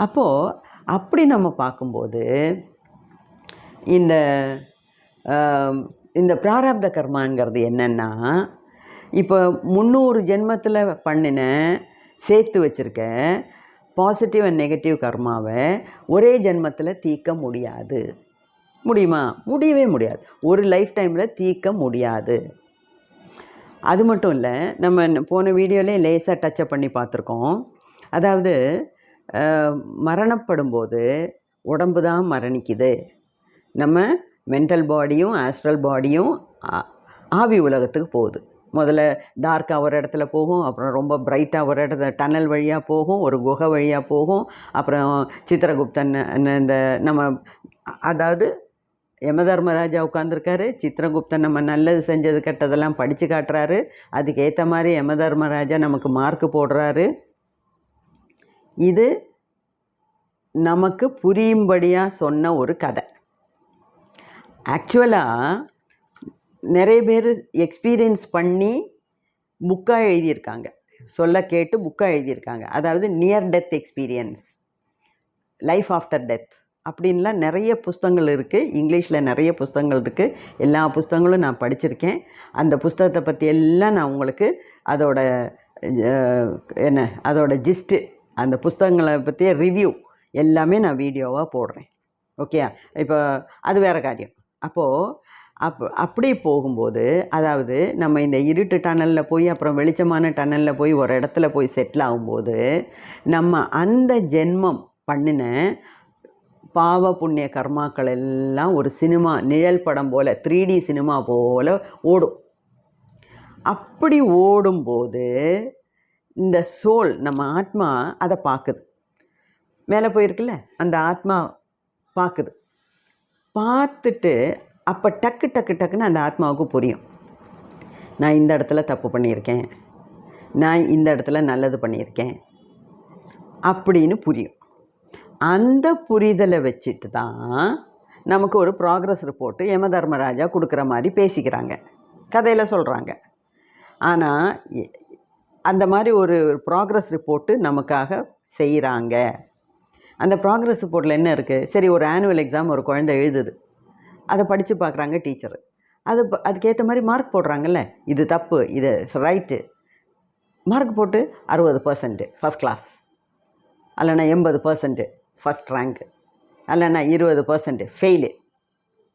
அப்போது அப்படி நம்ம பார்க்கும்போது இந்த இந்த பிராரப்த கர்மாங்கிறது என்னென்னா, இப்போ 300 ஜென்மத்தில் பண்ணின சேர்த்து வச்சுருக்க பாசிட்டிவ் அண்ட் நெகட்டிவ் கர்மாவை ஒரே ஜென்மத்தில் தீர்க்க முடியாது. முடியுமா? முடியவே முடியாது. ஒரு லைஃப் டைமில் தீர்க்க முடியாது. அது மட்டும் இல்லை, நம்ம போன வீடியோவிலே லேசாக டச்சப் பண்ணி பார்த்துருக்கோம். அதாவது மரணப்படும்போது உடம்பு தான் மரணிக்குது. நம்ம மென்டல் பாடியும் ஆஸ்ட்ரல் பாடியும் ஆவி உலகத்துக்கு போகுது. முதல்ல டார்க்காக ஒரு இடத்துல போகும், அப்புறம் ரொம்ப பிரைட்டாக ஒரு இடத்துல டனல் வழியாக போகும், ஒரு குகை வழியாக போகும், அப்புறம் சித்திரகுப்தன் இந்த நம்ம அதாவது யமதர்மராஜா உட்காந்துருக்காரு, சித்திரகுப்தன் நம்ம நல்லது செஞ்சது கெட்டதெல்லாம் படித்து காட்டுறாரு, அதுக்கேற்ற மாதிரி யமதர்மராஜா நமக்கு மார்க்கு போடுறாரு. இது நமக்கு புரியும்படியாக சொன்ன ஒரு கதை. ஆக்சுவலாக நிறைய பேர் எக்ஸ்பீரியன்ஸ் பண்ணி புக்காக எழுதியிருக்காங்க, சொல்ல கேட்டு புக்காக எழுதியிருக்காங்க. அதாவது near death experience, life after death அப்படின்லாம் நிறைய புஸ்தகங்கள் இருக்குது. இங்கிலீஷில் நிறைய புஸ்தகங்கள் இருக்குது. எல்லா புஸ்தகங்களும் நான் படிச்சிருக்கேன். அந்த புஸ்தகத்தை பற்றி எல்லாம் நான் உங்களுக்கு அதோட ஜிஸ்ட்டு, அந்த புஸ்தகங்களை பற்றிய ரிவ்யூ எல்லாமே நான் வீடியோவாக போடுறேன். ஓகே, இப்போ அது வேறு காரியம். அப்போது அப்படி போகும்போது, அதாவது நம்ம இந்த இருட்டு டனலில் போய் அப்புறம் வெளிச்சமான டனலில் போய் ஒரு இடத்துல போய் செட்டில் ஆகும்போது, நம்ம அந்த ஜென்மம் பண்ணின பாவ புண்ணிய கர்மாக்கள் எல்லாம் ஒரு சினிமா நிழல் படம் போல் 3D சினிமா போல் ஓடும். அப்படி ஓடும்போது இந்த சோல், நம்ம ஆத்மா அதை பார்க்குது. மேலே போயிருக்குல்ல, அந்த ஆத்மா பார்க்குது. பார்த்துட்டு அப்போ டக்குன்னு அந்த ஆத்மாவுக்கு புரியும், நான் இந்த இடத்துல தப்பு பண்ணியிருக்கேன், நான் இந்த இடத்துல நல்லது பண்ணியிருக்கேன் அப்படின்னு புரியும். அந்த புரிதலை வச்சுட்டு தான் நமக்கு ஒரு ப்ராக்ரஸ் ரிப்போர்ட்டு யமதர்மராஜா கொடுக்குற மாதிரி பேசிக்கிறாங்க, கதையில் சொல்கிறாங்க. ஆனால் அந்த மாதிரி ஒரு ப்ராக்ரஸ் ரிப்போர்ட்டு நமக்காக செய்கிறாங்க. அந்த ப்ராக்ரஸ் ரிப்போர்ட்டில் என்ன இருக்குது? சரி, ஒரு ஆனுவல் எக்ஸாம் ஒரு குழந்தை எழுதுது, அதை படித்து பார்க்குறாங்க டீச்சரு, அதுக்கேற்ற மாதிரி மார்க் போடுறாங்கல்ல, இது தப்பு இது ரைட்டு, மார்க் போட்டு 60% ஃபஸ்ட் கிளாஸ், அல்லைனா 80% ஃபஸ்ட் ரேங்க்கு, அல்லைனா 20% ஃபெயிலு,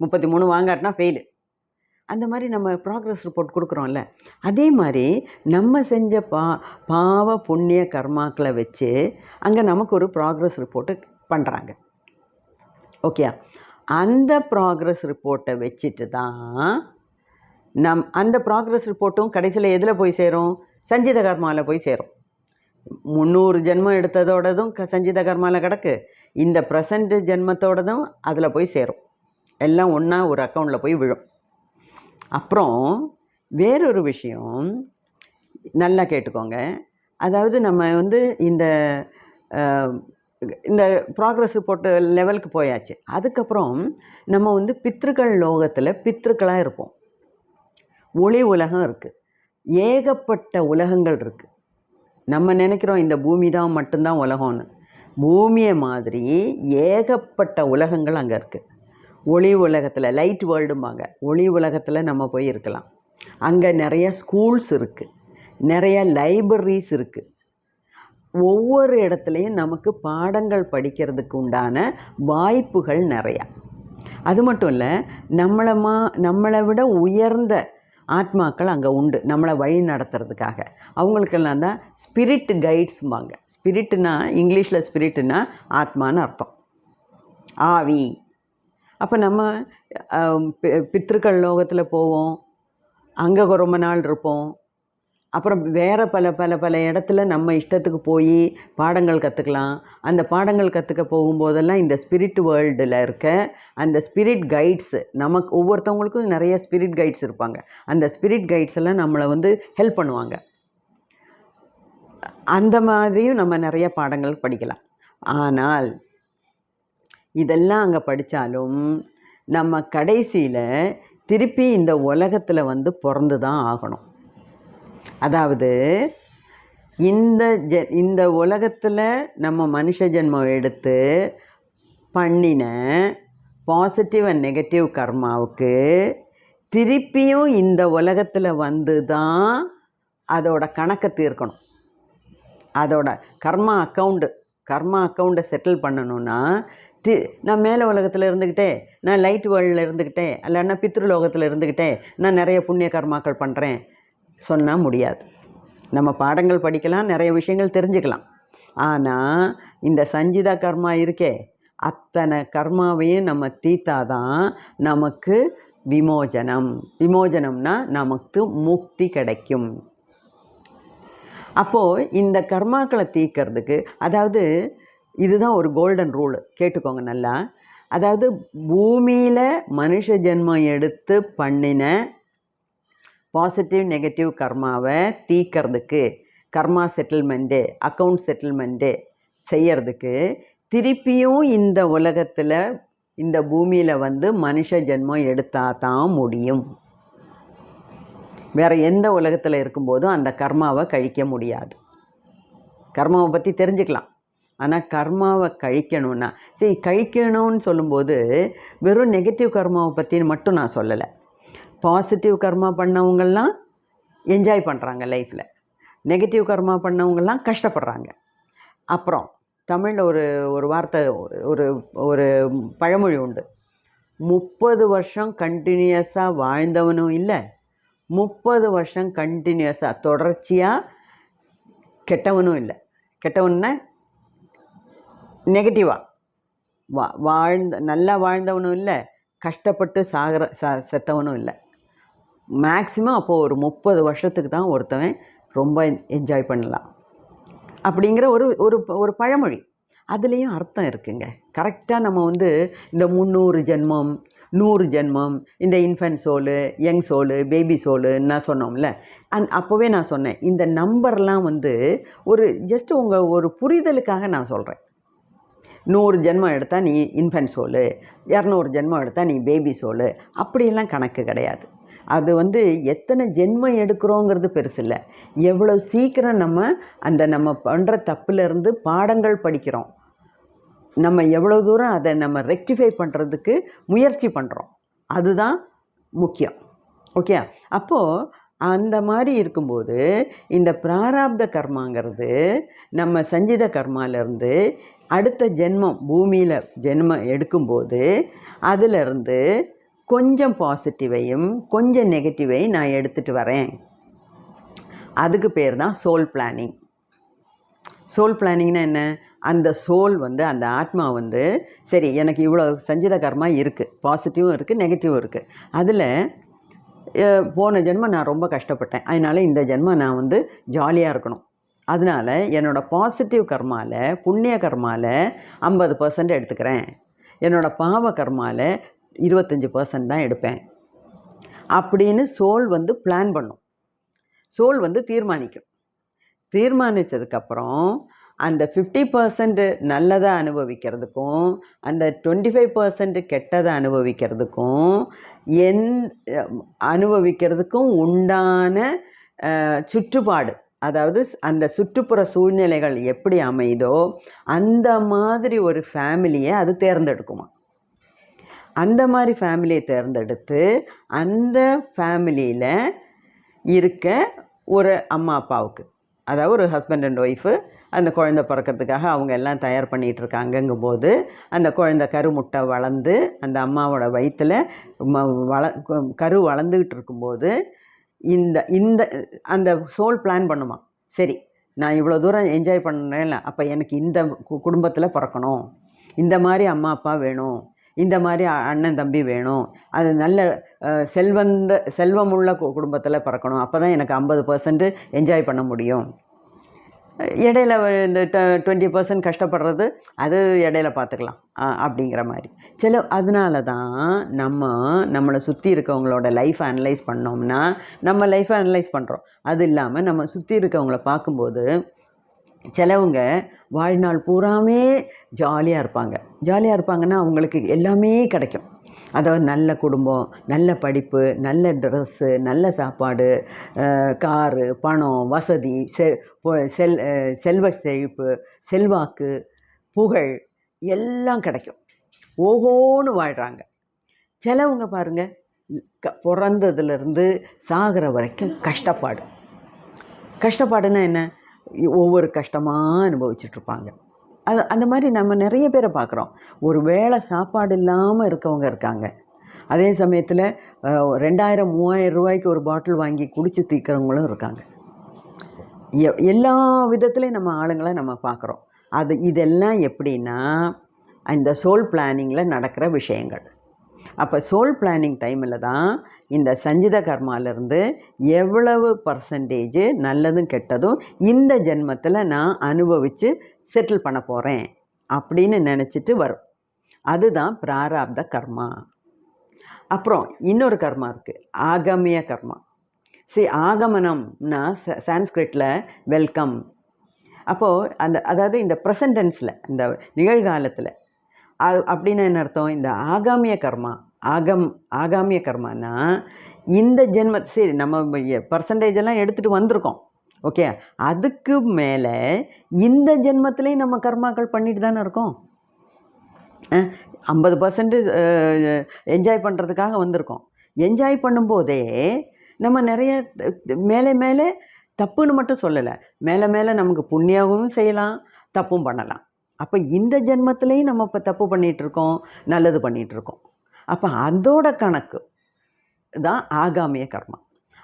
33 வாங்காட்டினா ஃபெயிலு. அந்த மாதிரி நம்ம ப்ராக்ரஸ் ரிப்போர்ட் கொடுக்குறோம்ல, அதே மாதிரி நம்ம செஞ்ச பாவ புண்ணிய கர்மாக்களை வச்சு அங்கே நமக்கு ஒரு ப்ராக்ரஸ் ரிப்போர்ட்டு பண்ணுறாங்க. ஓகே, அந்த ப்ராக்ரஸ் ரிப்போர்ட்டை வச்சுட்டு தான் அந்த ப்ராக்ரஸ் ரிப்போர்ட்டும் கடைசியில் எதில் போய் சேரும்? சஞ்சித கர்மாவில் போய் சேரும். 300 ஜென்மம் எடுத்ததோடதும் சஞ்சித கர்மாவில் கிடக்கு, இந்த ப்ரெசண்ட் ஜென்மத்தோடதும் அதில் போய் சேரும். எல்லாம் ஒன்றா ஒரு அக்கௌண்ட்டில் போய் விழும். அப்புறம் வேறொரு விஷயம் நல்லா கேட்டுக்கோங்க. அதாவது நம்ம இந்த இந்த ப்ராக்ரஸ் ரிப்போர்ட்டு லெவலுக்கு போயாச்சு. அதுக்கப்புறம் நம்ம பித்ருக்கள் லோகத்தில் பித்ருக்களாக இருப்போம். ஒளி உலகம் இருக்குது, ஏகப்பட்ட உலகங்கள் இருக்குது. நம்ம நினைக்கிறோம் இந்த பூமி தான் மட்டும்தான் உலகம்னு. பூமியை மாதிரி ஏகப்பட்ட உலகங்கள் அங்கே இருக்குது. ஒளி உலகத்தில், லைட் வேர்ல்டும்பாங்க, ஒளி உலகத்தில் நம்ம போய் இருக்கலாம். அங்கே நிறைய ஸ்கூல்ஸ் இருக்குது, நிறைய லைப்ரரிஸ் இருக்குது. ஒவ்வொரு இடத்துலையும் நமக்கு பாடங்கள் படிக்கிறதுக்கு உண்டான வாய்ப்புகள் நிறையா. அது மட்டும் இல்லை, நம்மளை விட உயர்ந்த ஆத்மாக்கள் அங்கே உண்டு, நம்மளை வழி நடத்துறதுக்காக. அவங்களுக்கெல்லாம் தான் ஸ்பிரிட் கைட்ஸும்பாங்க. ஸ்பிரிட்டுனா இங்கிலீஷில் ஸ்பிரிட்டுனா ஆத்மான்னு அர்த்தம், ஆவி. அப்போ நம்ம பித்ருக்கள் லோகத்தில் போவோம், அங்கே ரொம்ப நாள் இருப்போம். அப்புறம் வேறு பல இடத்துல நம்ம இஷ்டத்துக்கு போய் பாடங்கள் கற்றுக்கலாம். அந்த பாடங்கள் கற்றுக்க போகும்போதெல்லாம் இந்த ஸ்பிரிட் வேர்ல்டில் இருக்க அந்த ஸ்பிரிட் கைட்ஸு, நமக்கு ஒவ்வொருத்தவங்களுக்கும் நிறைய ஸ்பிரிட் கைட்ஸ் இருப்பாங்க. அந்த ஸ்பிரிட் கைட்ஸ் எல்லாம் நம்மளை ஹெல்ப் பண்ணுவாங்க. அந்த மாதிரியும் நம்ம நிறைய பாடங்கள் படிக்கலாம். ஆனால் இதெல்லாம் அங்கே படித்தாலும் நம்ம கடைசியில் திருப்பி இந்த உலகத்தில் வந்து பிறந்து தான் ஆகணும். அதாவது இந்த உலகத்தில் நம்ம மனுஷ ஜென்மம் எடுத்து பண்ணின பாசிட்டிவ் அண்ட் நெகட்டிவ் கர்மாவுக்கு திருப்பியும் இந்த உலகத்தில் வந்து தான் அதோட கணக்கை தீர்க்கணும். அதோட கர்மா அக்கௌண்ட்டை செட்டில் பண்ணணுன்னா நான் மேலே உலகத்தில் இருந்துக்கிட்டே, நான் லைட் வேர்ல்டில் இருந்துக்கிட்டே, இல்லைன்னா பித்ருலோகத்தில் இருந்துக்கிட்டே நான் நிறைய புண்ணிய கர்மாக்கள் பண்ணுறேன் சொன்னால் முடியாது. நம்ம பாடங்கள் படிக்கலாம், நிறைய விஷயங்கள் தெரிஞ்சுக்கலாம். ஆனால் இந்த சஞ்சிதா கர்மா இருக்கே, அத்தனை கர்மாவையும் நம்ம தீர்த்தாதான் நமக்கு விமோசனம்னா நமக்கு முக்தி கிடைக்கும். அப்போது இந்த கர்மாக்களை தீர்க்கறதுக்கு, அதாவது இதுதான் ஒரு கோல்டன் ரூல், கேட்டுக்கோங்க நல்லா. அதாவது பூமியில் மனுஷ ஜென்மம் எடுத்து பண்ணின பாசிட்டிவ் நெகட்டிவ் கர்மாவை தீர்க்கறதுக்கு, கர்மா செட்டில்மெண்ட்டு, அக்கௌண்ட் செட்டில்மெண்ட்டு செய்யறதுக்கு திருப்பியும் இந்த உலகத்தில் இந்த பூமியில் வந்து மனுஷ ஜென்மம் எடுத்தால் தான் முடியும். வேறு எந்த உலகத்தில் இருக்கும்போதும் அந்த கர்மாவை கழிக்க முடியாது. கர்மாவை பற்றி தெரிஞ்சுக்கலாம், ஆனால் கர்மாவை கழிக்கணும்னா கழிக்கணும்னு சொல்லும்போது வெறும் நெகட்டிவ் கர்மாவை பற்றி மட்டும் நான் சொல்லலை. பாசிட்டிவ் கர்மா பண்ணவங்கள்லாம் என்ஜாய் பண்ணுறாங்க லைஃப்பில், நெகட்டிவ் கர்மா பண்ணவங்கள்லாம் கஷ்டப்படுறாங்க. அப்புறம் தமிழில் ஒரு வார்த்தை, ஒரு பழமொழி உண்டு, 30 வருஷம் கண்டினியூஸாக வாழ்ந்தவனும் இல்லை, 30 வருஷம் கண்டினியூஸாக தொடர்ச்சியாக கெட்டவனும் இல்லை. கெட்டவன்னா நெகட்டிவாக நல்லா வாழ்ந்தவனும் இல்லை, கஷ்டப்பட்டு செத்தவனும் இல்லை. மேக்ஸிமம் அப்போது ஒரு 30 வருஷத்துக்கு தான் ஒருத்தவன் ரொம்ப என்ஜாய் பண்ணலாம் அப்படிங்கிற ஒரு பழமொழி. அதுலேயும் அர்த்தம் இருக்குங்க. கரெக்டாக நம்ம வந்து இந்த 300 ஜென்மம் 100 ஜென்மம், இந்த இன்ஃபென்ட் சோலு, யங் சோலு, பேபி சோலுன்னு நான் சொன்னோம்ல, அப்போவே நான் சொன்னேன், இந்த நம்பர்லாம் வந்து ஜஸ்ட் உங்கள் ஒரு புரிதலுக்காக நான் சொல்கிறேன். 100 ஜென்மம் எடுத்தால் நீ இன்ஃபென்ட் சோலு, 200 ஜென்மம் எடுத்தால் நீ பேபி சோலு, அப்படியெல்லாம் கணக்கு கிடையாது. அது வந்து எத்தனை ஜென்மம் எடுக்கிறோங்கிறது பெருசு இல்லை, எவ்வளோ சீக்கிரம் நம்ம பண்ணுற தப்புலேருந்து பாடங்கள் படிக்கிறோம், நம்ம எவ்வளோ தூரம் அதை நம்ம ரெக்டிஃபை பண்ணுறதுக்கு முயற்சி பண்ணுறோம், அதுதான் முக்கியம். ஓகே, அப்போது அந்த மாதிரி இருக்கும்போது இந்த பிராராப்த கர்மாங்கிறது நம்ம சஞ்சித கர்மாலேருந்து அடுத்த ஜென்மம் பூமியில் ஜென்மம் எடுக்கும்போது அதிலிருந்து கொஞ்சம் பாசிட்டிவையும் கொஞ்சம் நெகட்டிவையும் நான் எடுத்துகிட்டு வரேன். அதுக்கு பேர் தான் சோல் பிளானிங். சோல் பிளானிங்னா என்ன? அந்த சோல் வந்து, அந்த ஆத்மா வந்து, சரி எனக்கு இவ்வளோ சஞ்சித கர்மா இருக்குது, பாசிட்டிவும் இருக்குது நெகட்டிவும் இருக்குது, அதில் போன ஜென்மம் நான் ரொம்ப கஷ்டப்பட்டேன், அதனால் இந்த ஜென்மம் நான் வந்து ஜாலியாக இருக்கணும், அதனால் என்னோடய பாசிட்டிவ் கர்மாவில், புண்ணிய கர்மாவில் 50% எடுத்துக்கிறேன், என்னோடய பாவ கர்மாவில் 25% தான் எடுப்பேன் அப்படின்னு சோல் வந்து பிளான் பண்ணும். சோல் வந்து தீர்மானித்ததுக்கப்புறம் அந்த 50% நல்லதை அனுபவிக்கிறதுக்கும் அந்த 25% கெட்டதை அனுபவிக்கிறதுக்கும் உண்டான சுற்றுப்பாடு, அதாவது அந்த சுற்றுப்புற சூழ்நிலைகள் எப்படி அமைதோ அந்த மாதிரி ஒரு ஃபேமிலியை அது தேர்ந்தெடுக்குமா. அந்த மாதிரி ஃபேமிலியை தேர்ந்தெடுத்து அந்த ஃபேமிலியில் இருக்க ஒரு அம்மா அப்பாவுக்கு, அதாவது ஒரு ஹஸ்பண்ட் அண்ட் ஒய்ஃபு, அந்த குழந்தை பிறக்கிறதுக்காக அவங்க எல்லாம் தயார் பண்ணிகிட்ருக்காங்கங்கும்போது அந்த குழந்தை கருமுட்டை வளர்ந்து அந்த அம்மாவோட வயிற்றில் கரு வளர்ந்துக்கிட்டு இருக்கும்போது அந்த சோல் பிளான் பண்ணுமா, சரி நான் இவ்வளோ தூரம் என்ஜாய் பண்ணுறேன்ல, அப்போ எனக்கு இந்த குடும்பத்தில் பிறக்கணும், இந்த மாதிரி அம்மா அப்பா வேணும், இந்த மாதிரி அண்ணன் தம்பி வேணும், அது நல்ல செல்வமுள்ள குடும்பத்தில் பிறக்கணும், அப்போ தான் எனக்கு 50% என்ஜாய் பண்ண முடியும். இடையில இந்த 20% கஷ்டப்படுறது அது இடையில பார்த்துக்கலாம் அப்படிங்கிற மாதிரி அதனால தான் நம்மளை சுற்றி இருக்கவங்களோட லைஃப்பை அனலைஸ் பண்ணோம்னா நம்ம லைஃப்பை அனலைஸ் பண்ணுறோம். அது இல்லாமல் நம்ம சுற்றி இருக்கவங்கள பார்க்கும்போது சிலவங்க வாழ்நாள் பூராமே ஜாலியாக இருப்பாங்கன்னா அவங்களுக்கு எல்லாமே கிடைக்கும். அதாவது நல்ல குடும்பம், நல்ல படிப்பு, நல்ல ட்ரெஸ்ஸு, நல்ல சாப்பாடு, காரு, பணம், வசதி, செல்வ செழிப்பு, செல்வாக்கு, புகழ் எல்லாம் கிடைக்கும். ஓஹோன்னு வாழ்கிறாங்க. சிலவங்க பாருங்கள், பிறந்ததுலேருந்து சாகிற வரைக்கும் கஷ்டப்பாடுன்னா என்ன? ஒவ்வொரு கஷ்டமாக அனுபவிச்சுட்ருப்பாங்க. அந்த மாதிரி நம்ம நிறைய பேரை பார்க்குறோம். ஒரு வேளை சாப்பாடு இல்லாமல் இருக்கவங்க இருக்காங்க. அதே சமயத்தில் 2000-3000 ரூபாய்க்கு ஒரு பாட்டில் வாங்கி குடித்து தீர்க்கிறவங்களும் இருக்காங்க. எல்லா விதத்துலேயும் நம்ம ஆளுங்களை நம்ம பார்க்குறோம். இதெல்லாம் எப்படின்னா இந்த சோல் பிளானிங்கில் நடக்கிற விஷயங்கள். அப்போ சோல் பிளானிங் டைமில் தான் இந்த சஞ்சித கர்மாவிலேருந்து எவ்வளவு பர்சன்டேஜ் நல்லதும் கெட்டதும் இந்த ஜென்மத்தில் நான் அனுபவித்து செட்டில் பண்ண போகிறேன் அப்படின்னு நினச்சிட்டு வரும். அதுதான் பிராராப்த கர்மா. அப்புறம் இன்னொரு கர்மா இருக்குது, ஆகமிய கர்மா. ஆகமனம்னா சான்ஸ்கிரிட்டில் வெல்கம். அப்போது அதாவது இந்த ப்ரெசன்டென்ஸில், இந்த நிகழ்காலத்தில் அப்படின்னு என்ன அர்த்தம்? இந்த ஆகாமிய கர்மானா இந்த ஜென்ம நம்ம பர்சன்டேஜெல்லாம் எடுத்துகிட்டு வந்திருக்கோம். ஓகே, அதுக்கு மேலே இந்த ஜென்மத்திலையும் நம்ம கர்மாக்கள் பண்ணிட்டு தானே இருக்கோம். 50% என்ஜாய் பண்ணுறதுக்காக வந்திருக்கோம். என்ஜாய் பண்ணும்போதே நம்ம நிறைய மேலே தப்புன்னு மட்டும் சொல்லலை, மேலே நமக்கு புண்ணியமும் செய்யலாம், தப்பும் பண்ணலாம். அப்போ இந்த ஜென்மத்திலையும் நம்ம இப்போ தப்பு பண்ணிகிட்ருக்கோம், நல்லது பண்ணிகிட்ருக்கோம். அப்போ அதோட கணக்கு தான் ஆகாமிய கர்மா.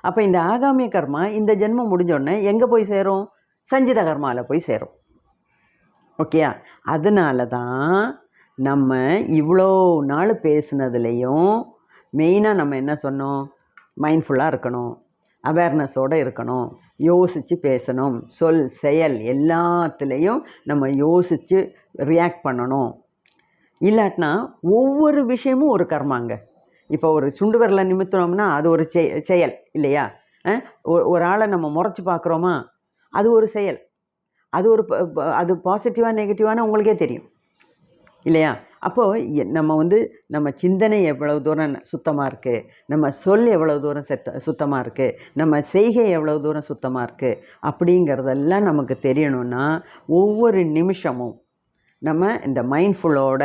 அப்போ இந்த ஆகாமிய கர்மா இந்த ஜென்மம் முடிஞ்சோடனே எங்கே போய் சேரும்? சஞ்சித கர்மாவில் போய் சேரும். ஓகேயா? அதனால தான் நம்ம இவ்வளோ நாள் பேசுனதுலேயும் மெயினாக நம்ம என்ன சொன்னோம்? மைண்ட்ஃபுல்லாக இருக்கணும், அவேர்னஸோடு இருக்கணும், யோசித்து பேசணும், சொல் செயல் எல்லாத்துலேயும் நம்ம யோசித்து ரியாக்ட் பண்ணணும். இல்லாட்டினா ஒவ்வொரு விஷயமும் ஒரு கர்மாங்க. இப்போ ஒரு சுண்டு விரலை நிமித்தினோம்னா அது ஒரு செயல் இல்லையா? ஒரு ஆளை நம்ம முறைச்சி பார்க்குறோமா, அது ஒரு செயல். அது பாசிட்டிவாக நெகட்டிவான உங்களுக்கே தெரியும் இல்லையா? அப்போது நம்ம சிந்தனை எவ்வளவு தூரம் சுத்தமாக இருக்குது, நம்ம சொல் எவ்வளவு தூரம் சுத்தமாக இருக்குது, நம்ம செய்கை எவ்வளவு தூரம் சுத்தமாக இருக்குது அப்படிங்கிறதெல்லாம் நமக்கு தெரியணும்னா ஒவ்வொரு நிமிஷமும் நம்ம இந்த மைண்ட்ஃபுல்லோட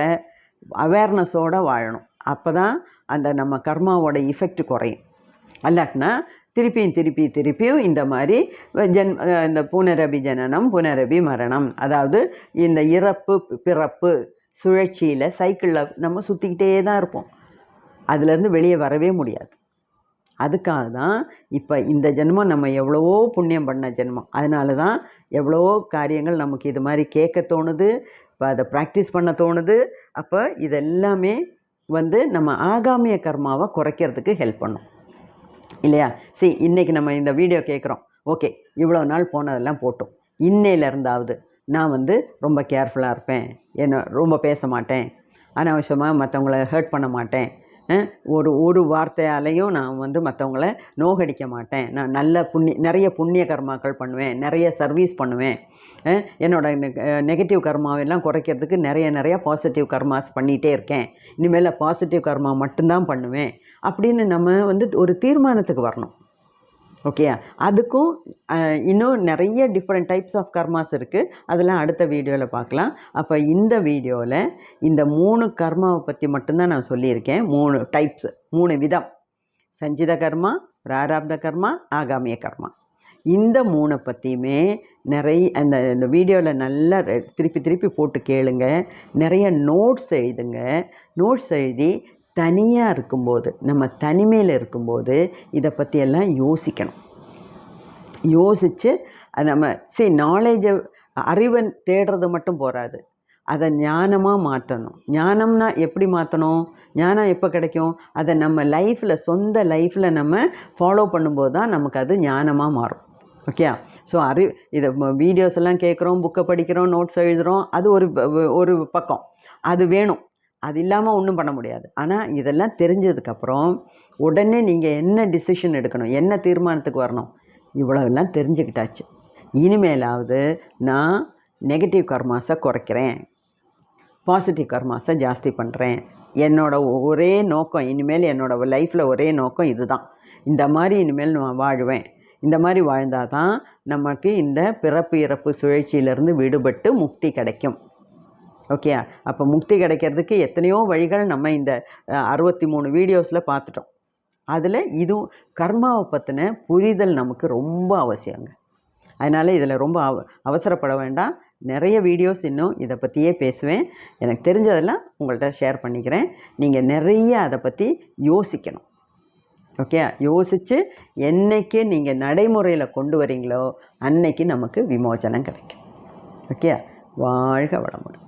அவேர்னஸோடு வாழணும். அப்போ தான் அந்த நம்ம கர்மாவோட இஃபெக்ட் குறையும். அல்லாட்டினா திருப்பியும் இந்த மாதிரி இந்த புனரபி ஜனனம் புனரபி மரணம், அதாவது இந்த இறப்பு பிறப்பு சுழற்சியில் சைக்கிளில் நம்ம சுற்றிக்கிட்டே தான் இருப்போம். அதுலேருந்து வெளியே வரவே முடியாது. அதுக்காக தான் இப்போ இந்த ஜென்மம் நம்ம எவ்வளவோ புண்ணியம் பண்ண ஜென்மம். அதனால தான் எவ்வளவோ காரியங்கள் நமக்கு இது மாதிரி கேட்க தோணுது, இப்போ அதை ப்ராக்டிஸ் பண்ண தோணுது. அப்போ இதெல்லாமே நம்ம ஆகாமிய கர்மாவை குறைக்கிறதுக்கு ஹெல்ப் பண்ணும் இல்லையா? இன்றைக்கி நம்ம இந்த வீடியோ கேட்குறோம், ஓகே, இவ்வளோ நாள் போனதெல்லாம் போட்டோம், இன்னையிலேருந்தாவது நான் ரொம்ப கேர்ஃபுல்லாக இருப்பேன், ரொம்ப பேச மாட்டேன், அனாவசியமாக மற்றவங்கள ஹர்ட் பண்ண மாட்டேன், ஒரு வார்த்தையாலையும் நான் மற்றவங்கள நோகடிக்க மாட்டேன், நான் நிறைய புண்ணிய கர்மாக்கள் பண்ணுவேன், நிறைய சர்வீஸ் பண்ணுவேன், என்னோடய நெகட்டிவ் கர்மாவெல்லாம் குறைக்கிறதுக்கு நிறைய பாசிட்டிவ் கர்மாஸ் பண்ணிகிட்டே இருக்கேன், இனிமேல் பாசிட்டிவ் கர்மா மட்டும்தான் பண்ணுவேன் அப்படின்னு நம்ம ஒரு தீர்மானத்துக்கு வரணும். ஓகே, அதுக்கும் இன்னும் நிறைய டிஃப்ரெண்ட் டைப்ஸ் ஆஃப் கர்மாஸ் இருக்குது. அதெல்லாம் அடுத்த வீடியோவில் பார்க்கலாம். அப்போ இந்த வீடியோவில் இந்த 3 கர்மாவை பற்றி மட்டும்தான் நான் சொல்லியிருக்கேன். 3 டைப்ஸ், 3 விதம்: சஞ்சித கர்மா, பிராராப்த கர்மா, ஆகாமிய கர்மா. இந்த 3 பற்றியுமே இந்த வீடியோவில் நல்லா திருப்பி போட்டு கேளுங்க. நிறைய நோட்ஸ் எழுதுங்க. நோட்ஸ் எழுதி தனியாக இருக்கும்போது, நம்ம தனிமையில் இருக்கும்போது இதை பற்றியெல்லாம் யோசிக்கணும். யோசித்து நம்ம நாலேஜை அறிவை தேடுறது மட்டும் போகாது, அதை ஞானமாக மாற்றணும். ஞானம்னா எப்படி மாற்றணும்? ஞானம் எப்போ கிடைக்கும்? அதை நம்ம லைஃப்பில், சொந்த லைஃப்பில் நம்ம ஃபாலோ பண்ணும்போது தான் நமக்கு அது ஞானமாக மாறும். ஓகே, இதை வீடியோஸ் எல்லாம் கேட்குறோம், புக்கை படிக்கிறோம், நோட்ஸ் எழுதுகிறோம், அது ஒரு பக்கம், அது வேணும். அது இல்லாமல் ஒன்றும் பண்ண முடியாது. ஆனால் இதெல்லாம் தெரிஞ்சதுக்கப்புறம் உடனே நீங்கள் என்ன டிசிஷன் எடுக்கணும், என்ன தீர்மானத்துக்கு வரணும்? இவ்வளோவெல்லாம் தெரிஞ்சுக்கிட்டாச்சு, இனிமேலாவது நான் நெகட்டிவ் கர்மாஸை குறைக்கிறேன், பாசிட்டிவ் கர்மாஸை ஜாஸ்தி பண்ணுறேன் என்னோட ஒரே நோக்கம், இனிமேல் என்னோடய லைஃப்பில் ஒரே நோக்கம் இதுதான். இந்த மாதிரி இனிமேல் நான் வாழ்வேன். இந்த மாதிரி வாழ்ந்தால் தான் நமக்கு இந்த பிறப்பு இறப்பு சுழற்சியிலேருந்து விடுபட்டு முக்தி கிடைக்கும். ஓகே, அப்போ முக்தி கிடைக்கிறதுக்கு எத்தனையோ வழிகள் நம்ம இந்த 63 வீடியோஸில் பார்த்துட்டோம். அதில் இதுவும் கர்மாவை பற்றின புரிதல் நமக்கு ரொம்ப அவசியங்க. அதனால் இதில் ரொம்ப அவசரப்பட வேண்டாம். நிறைய வீடியோஸ் இன்னும் இதை பற்றியே பேசுவேன். எனக்கு தெரிஞ்சதெல்லாம் உங்கள்கிட்ட ஷேர் பண்ணிக்கிறேன். நீங்கள் நிறைய அதை பற்றி யோசிக்கணும். ஓகே, யோசித்து என்னைக்கு நீங்கள் நடைமுறையில் கொண்டு வரீங்களோ அன்னைக்கு நமக்கு விமோசனம் கிடைக்கும். ஓகே, வாழ்க வளமுடன்.